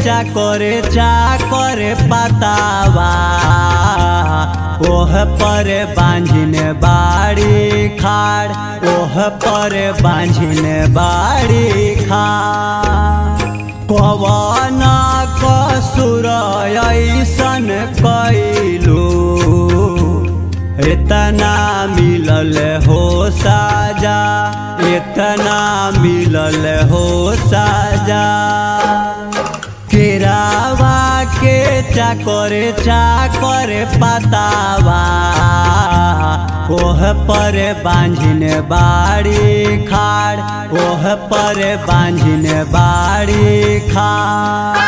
चाकर पतावा ओह पर बांझिन बाड़ी खाड़, ओह पर बांझिन बाड़ी खाड़। कवन कसुर ऐसन कैलू इतना मिलल हो साजा, इतना मिलल हो साजा। केरावा के चाकर पतावा ओह पर बांझिन बाड़ी खाड़, ओह पर बांझिन बाड़ी खाड़।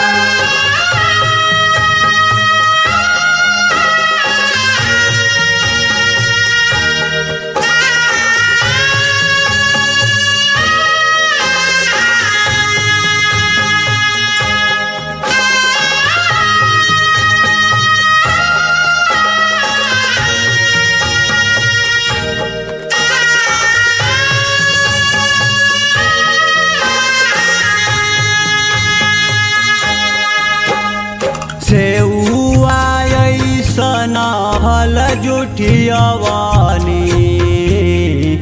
सेउआ ऐसन हल जुठियवानी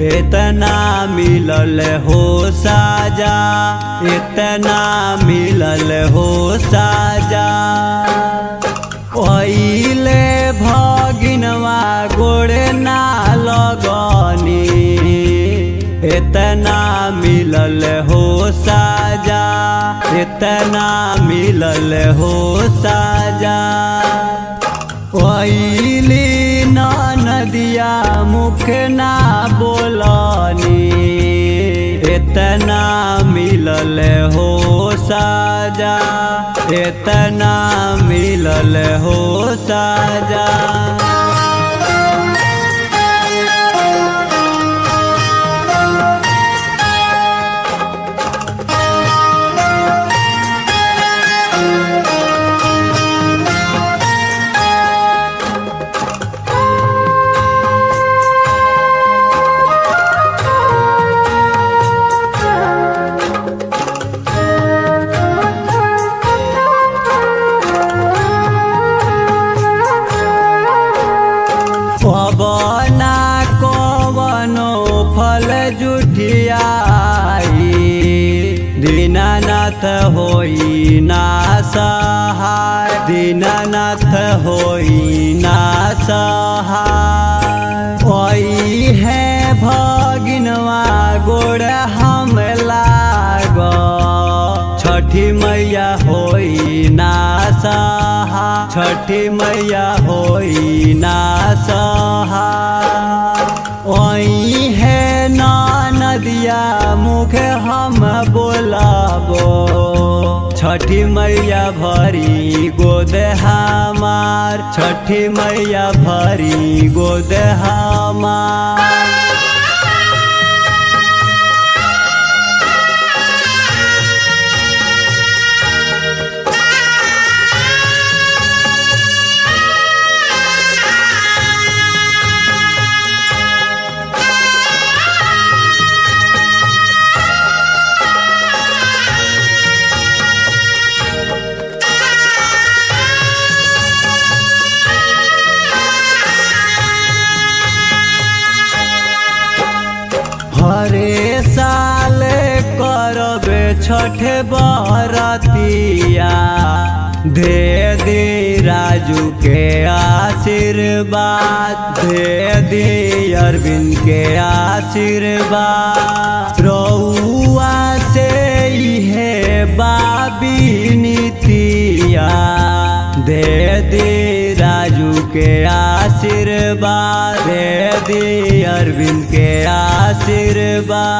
इतना मिलल हो साजा, इतना मिलल हो साजा। ओइले भगिनवा गोड़े ना लगनी इतना मिलल हो साजा, इतना मिलल हो साजा। ओइली नदिया मुख ना बोलनी इतना मिलल हो साजा, इतना मिलल हो साजा। कवना कवनो फल जुठियाई दीनानाथ होई ना सहाय, दीनानाथ होई ना सहाय। ओई है भगिनवा गोड़ हम लाग छठी मैया होई ना सहाय, छठी मैया होई ना सहाय। ओई है नदिया मुख हम बोलाबो छठी मैया भरी गोद हमार, छठी मैया भरी गोद हमार। हरे साल करबे छठ बरतिया दे दे राजू के आशीर्वाद, दे दे अरविंद के आशीर्वाद। रउआ से है बाबी नीतिया दे दे राजू के आशीर्वाद, दे दे अरविंद के आशीर्वाद।